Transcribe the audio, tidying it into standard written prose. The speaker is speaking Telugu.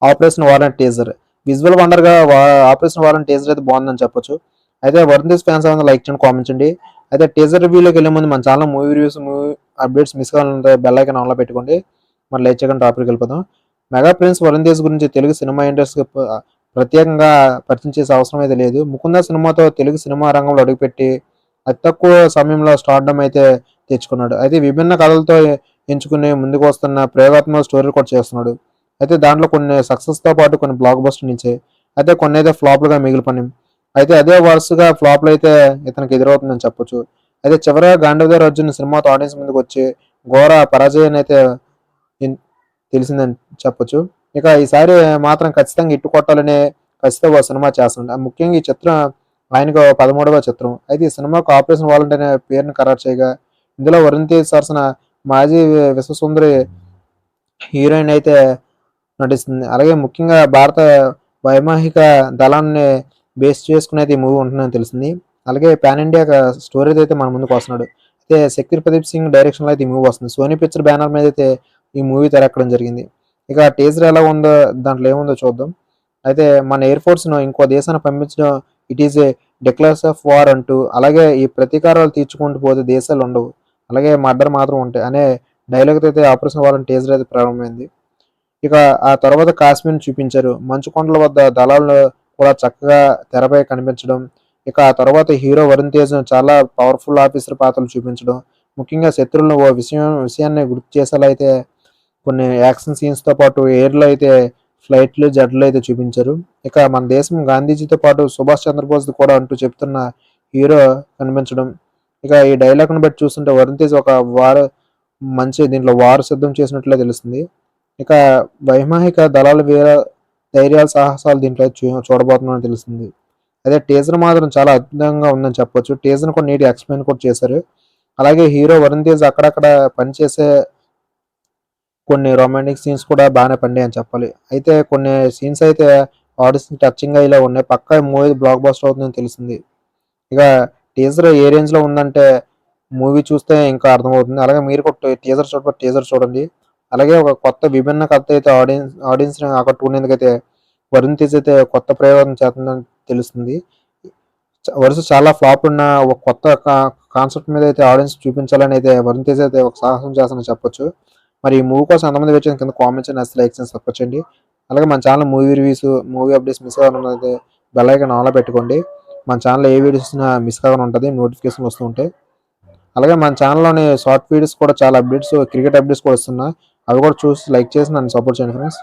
Operation war and teaser. Visual వండర్గా ఆపరేషన్ వార్ అండ్ టీజర్ అయితే బాగుందని చెప్పొచ్చు. అయితే వరుణ్ తేజ్ ఫ్యాన్స్ ఏమైనా లైక్ చేయండి, కామెంట్ చేయండి. అయితే టీజర్ రివ్యూలోకి వెళ్ళే ముందు మన channel movie reviews, movie updates miss కావాలంటే బెల్ ఐకాన్ ఆన్లో పెట్టుకోండి. మరి లేట్ చేయకుండా టాపిక్ వెళ్ళిపోదాం. మెగా ప్రిన్స్ వరుణ్ తేజ్ గురించి తెలుగు సినిమా ఇండస్ట్రీకి ప్రత్యేకంగా పరిచయం చేసే అవసరం అయితే లేదు. ముకుంద సినిమాతో తెలుగు సినిమా రంగంలో అడుగుపెట్టి అతి తక్కువ సమయంలో స్టార్డమ్ అయితే తెచ్చుకున్నాడు. అయితే విభిన్న కథలతో ఎంచుకుని ముందుకు వస్తున్న ప్రయోగాత్మక స్టోరీలు కూడా చేస్తున్నాడు. అయితే దాంట్లో కొన్ని సక్సెస్తో పాటు కొన్ని బ్లాక్ బస్టర్ నుంచి అయితే కొన్ని అయితే ఫ్లాప్లుగా మిగిలిపోయినాయి. అయితే అదే వరుసగా ఫ్లాప్లు అయితే ఇతనికి ఎదురవుతుందని చెప్పొచ్చు. అయితే చివరిగా గాంధీధర్ అర్జున్ సినిమాతో ఆడియన్స్ ముందుకు వచ్చి ఘోర పరాజయాన్ని అయితే తెలిసిందని చెప్పొచ్చు. ఇక ఈసారి మాత్రం ఖచ్చితంగా ఇట్టు కొట్టాలనే ఖచ్చితంగా ఓ సినిమా చేస్తున్నాడు. ముఖ్యంగా ఈ చిత్రం ఆయనకు 13వ చిత్రం. అయితే ఈ సినిమాకు ఆపరేషన్ వాలంటీర్ అనే పేరుని ఖరారు చేయగా ఇందులో వరుణ్ తేజ్ సరసన మాజీ విశ్వసుందరి హీరోయిన్ అయితే నటిస్తుంది. అలాగే ముఖ్యంగా భారత వైమానిక దళాన్ని బేస్ చేసుకునేది ఈ మూవీ ఉంటుందని తెలిసింది. అలాగే పాన్ ఇండియా స్టోరీ అయితే మన ముందుకు వస్తున్నాడు. అయితే శక్తి ప్రదీప్ సింగ్ డైరెక్షన్లో అయితే ఈ మూవీ వస్తుంది. సోనీ పిక్చర్ బ్యానర్ మీద అయితే ఈ మూవీ తెరక్కడం జరిగింది. ఇక టీజర్ ఎలా ఉందో దాంట్లో ఏముందో చూద్దాం. అయితే మన ఎయిర్ ఫోర్స్ను ఇంకో దేశాన్ని పంపించడం it is a declares of war అంటూ, అలాగే ఈ ప్రతీకారాలు తీర్చుకుంటూ పోతే దేశాలు ఉండవు, అలాగే మర్డర్ మాత్రం ఉంటాయి అనే డైలాగ్తో అయితే ఆపరేషన్ వార్ టీజర్ అయితే ప్రారంభమైంది. ఇక ఆ తర్వాత కాశ్మీర్ని చూపించారు. మంచు కొండల వద్ద దళాలు కూడా చక్కగా తెరపై కనిపించడం. ఇక ఆ తర్వాత హీరో వరుణ్ తేజ్ చాలా పవర్ఫుల్ ఆఫీసర్ పాత్రలు చూపించడం. ముఖ్యంగా శత్రువులను ఓ విషయాన్ని గుర్తు చేసేలా అయితే కొన్ని యాక్షన్ సీన్స్తో పాటు ఎయిర్లో అయితే ఫ్లైట్లు జెట్లు అయితే చూపించారు. ఇక మన దేశం గాంధీజీతో పాటు సుభాష్ చంద్రబోస్ కూడా అంటూ చెప్తున్న హీరో కనిపించడం. ఇక ఈ డైలాగ్ను బట్టి చూస్తుంటే వరుణ్ తేజ్ ఒక మంచి దీంట్లో వారు సిద్ధం చేసినట్లే తెలుస్తుంది. ఇక వైమానిక దళాల వీర ధైర్యాల సాహసాలు దీంట్లో చూడబోతున్నామని తెలుస్తుంది. అదే టీజర్ మాత్రం చాలా అద్భుతంగా ఉందని చెప్పొచ్చు. టీజర్ కూడా నీట్ ఎక్స్ప్లెయిన్ కూడా చేశారు. అలాగే హీరో వరుణ్ తేజ్ అక్కడక్కడ పనిచేసే కొన్ని రొమాంటిక్ సీన్స్ కూడా బాగానే పండాయి అని చెప్పాలి. అయితే కొన్ని సీన్స్ అయితే ఆడియన్స్ టచింగ్గా ఇలా ఉన్నాయి. పక్కా మూవీ బ్లాక్ బస్టర్ అవుతుందని తెలిసింది. ఇక టీజర్ ఏ రేంజ్లో ఉందంటే మూవీ చూస్తే ఇంకా అర్థమవుతుంది. అలాగే మీరు కూడా టీజర్ చూడండి. అలాగే ఒక కొత్త విభిన్న కథ అయితే ఆడియన్స్ని ఆకట్టుకునేందుకు అయితే వరుణ్ తేజ్ అయితే కొత్త ప్రయోగం చేస్తుందని తెలుస్తుంది. వరుస చాలా ఫ్లాప్ ఉన్న ఒక కొత్త కాన్సెప్ట్ మీద అయితే ఆడియన్స్ చూపించాలని అయితే వరుణ్ తేజ్ అయితే ఒక సాహసం చేస్తానని చెప్పొచ్చు. మరి ఈ మూవీ కోసం ఎంతమంది వచ్చి కింద కామెంట్స్ అండ్ లైక్స్ అని చెప్పొచ్చండి. అలాగే మన channel movie reviews, movie updates miss కావాలన్నది బెల్ ఐకాన్ ఆన్లో పెట్టుకోండి. మన ఛానల్ ఏ వీడియోస్ మిస్ కాకుండా ఉంటుంది, నోటిఫికేషన్ వస్తూ ఉంటాయి. అలాగే మన ఛానల్లోని షార్ట్ వీడియోస్ కూడా చాలా అప్డేట్స్, క్రికెట్ అప్డేట్స్ కూడా వస్తున్నాయి. అవి కూడా చూసి లైక్ చేసి నన్ను సపోర్ట్ చేయండి ఫ్రెండ్స్.